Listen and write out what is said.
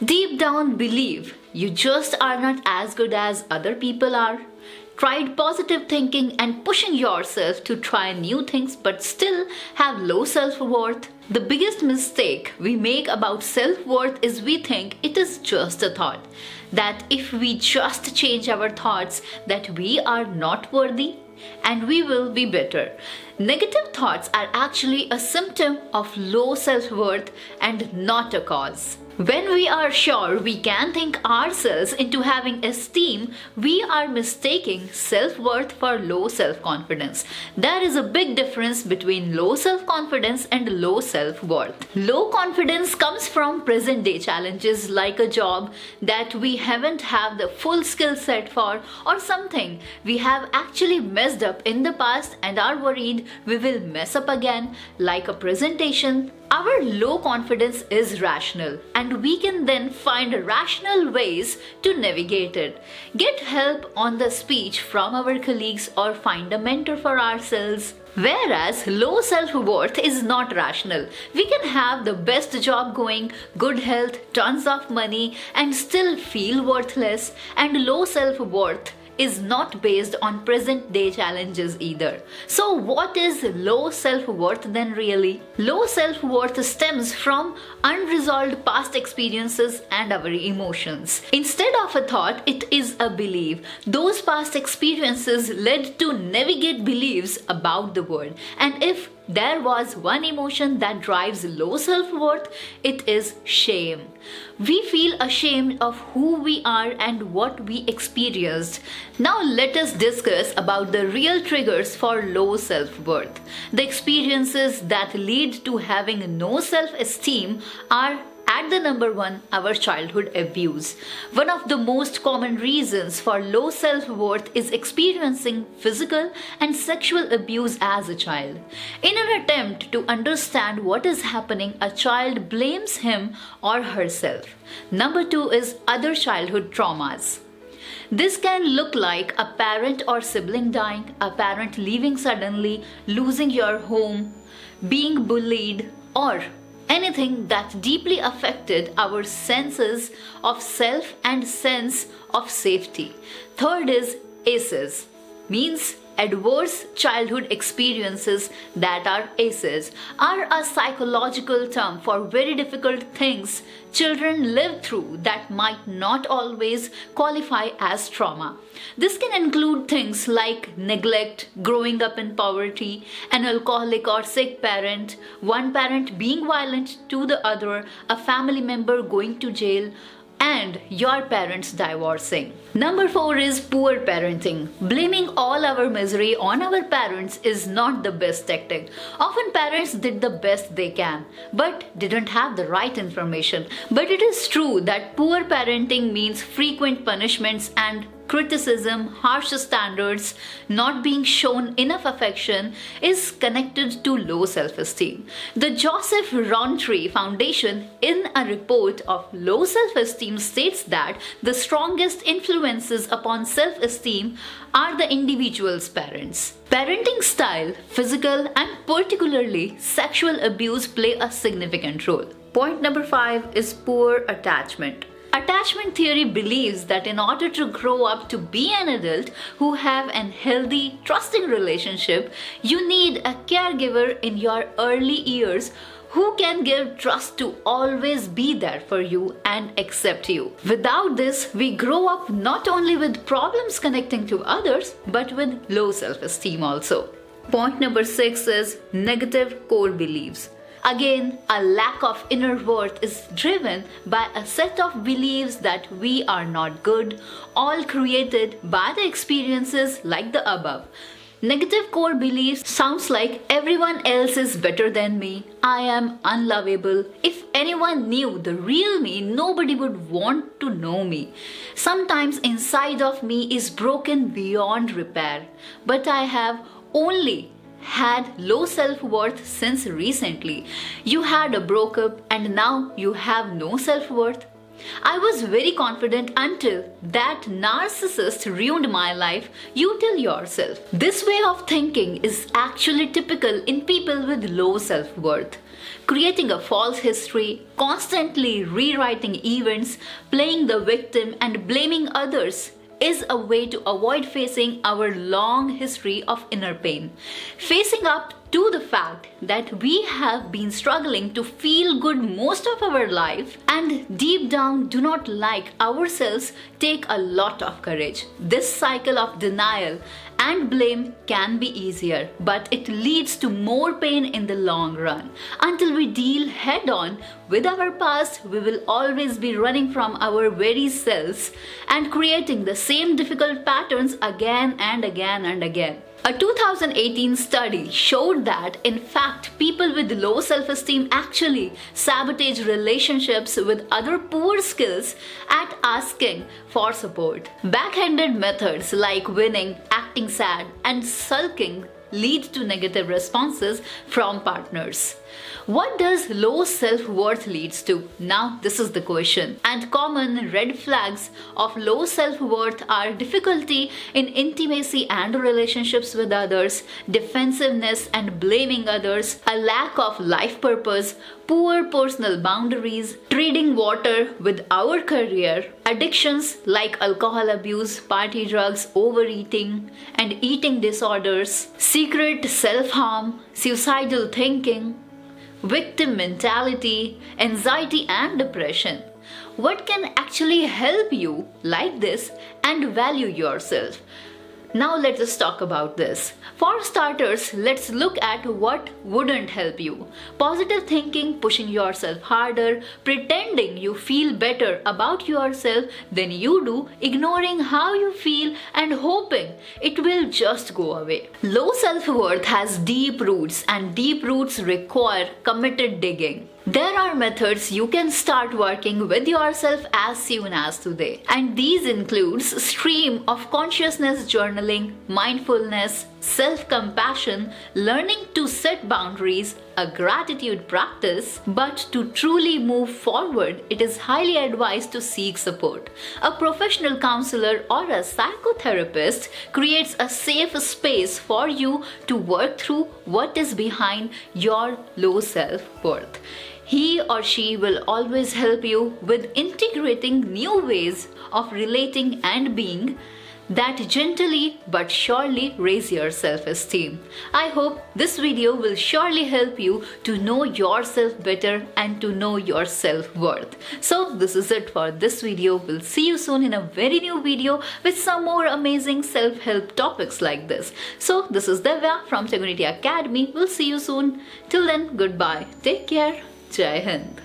Deep down believe you just are not as good as other people are. Tried positive thinking and pushing yourself to try new things but still have low self-worth. The biggest mistake we make about self-worth is we think it is just a thought. That if we just change our thoughts that we are not worthy and we will be better. Negative thoughts are actually a symptom of low self-worth and not a cause. When we are sure we can think ourselves into having esteem, we are mistaking self-worth for low self-confidence. There is a big difference between low self-confidence and low self-worth. Low confidence comes from present-day challenges like a job that we haven't have the full skill set for, or something we have actually messed up in the past and are worried we will mess up again, like a presentation. Our low confidence is rational and we can then find rational ways to navigate it. Get help on the speech from our colleagues or find a mentor for ourselves. Whereas low self-worth is not rational. We can have the best job going, good health, tons of money and still feel worthless, and low self-worth is not based on present day challenges either. So what is low self-worth then really? Low self-worth stems from unresolved past experiences and our emotions. Instead of a thought, it is a belief. Those past experiences led to navigate beliefs about the world. And if there was one emotion that drives low self-worth, it is shame. We feel ashamed of who we are and what we experienced. Now let us discuss about the real triggers for low self-worth. The experiences that lead to having no self-esteem are at the number one, our childhood abuse. One of the most common reasons for low self-worth is experiencing physical and sexual abuse as a child. In an attempt to understand what is happening, a child blames him or herself. Number two is other childhood traumas. This can look like a parent or sibling dying, a parent leaving suddenly, losing your home, being bullied, or anything that deeply affected our senses of self and sense of safety. Third is ACEs, means adverse childhood experiences. That are ACEs are a psychological term for very difficult things children live through that might not always qualify as trauma. This can include things like neglect, growing up in poverty, an alcoholic or sick parent, one parent being violent to the other, a family member going to jail, and your parents divorcing. Number four is poor parenting. Blaming all our misery on our parents is not the best tactic. Often parents did the best they can, but didn't have the right information. But it is true that poor parenting means frequent punishments and criticism, harsh standards, not being shown enough affection is connected to low self-esteem. The Joseph Rowntree Foundation, in a report of low self-esteem, states that the strongest influences upon self-esteem are the individual's parents. Parenting style, physical and particularly sexual abuse play a significant role. Point number 5 is poor attachment. Attachment theory believes that in order to grow up to be an adult who have an healthy, trusting relationship, you need a caregiver in your early years who can give trust to always be there for you and accept you. Without this, we grow up not only with problems connecting to others, but with low self-esteem also. Point number 6 is negative core beliefs. Again, a lack of inner worth is driven by a set of beliefs that we are not good, all created by the experiences like the above. Negative core beliefs sounds like everyone else is better than me, I am unlovable, if anyone knew the real me, nobody would want to know me. Sometimes inside of me is broken beyond repair, but I have only had low self-worth since recently. You had a breakup and now you have no self-worth. I was very confident until that narcissist ruined my life, you tell yourself. This way of thinking is actually typical in people with low self-worth. Creating a false history, constantly rewriting events, playing the victim and blaming others is a way to avoid facing our long history of inner pain. Facing up to the fact that we have been struggling to feel good most of our life and deep down do not like ourselves take a lot of courage. This cycle of denial and blame can be easier, but it leads to more pain in the long run. Until we deal head on with our past, we will always be running from our very selves and creating the same difficult patterns again and again and again. A 2018 study showed that, in fact, people with low self-esteem actually sabotage relationships with other poor skills at asking for support. Backhanded methods like winning, acting sad, and sulking lead to negative responses from partners. What does low self-worth leads to? Now this is the question. And common red flags of low self-worth are difficulty in intimacy and relationships with others, defensiveness and blaming others, a lack of life purpose, poor personal boundaries, treading water with our career, addictions like alcohol abuse, party drugs, overeating, and eating disorders, secret self-harm, suicidal thinking, victim mentality, anxiety and depression. What can actually help you like this and value yourself? Now let us talk about this. For starters, let's look at what wouldn't help you. Positive thinking, pushing yourself harder, pretending you feel better about yourself than you do, ignoring how you feel and hoping it will just go away. Low self-worth has deep roots and deep roots require committed digging. There are methods you can start working with yourself as soon as today. And these includes stream of consciousness journaling, mindfulness, self-compassion, learning to set boundaries, a gratitude practice. But to truly move forward, it is highly advised to seek support. A professional counselor or a psychotherapist creates a safe space for you to work through what is behind your low self-worth. He or she will always help you with integrating new ways of relating and being that gently but surely raise your self-esteem. I hope this video will surely help you to know yourself better and to know your self-worth. So this is it for this video. We'll see you soon in a very new video with some more amazing self-help topics like this. So this is Devya from Tegonity Academy. We'll see you soon. Till then, goodbye. Take care. Jai Hind.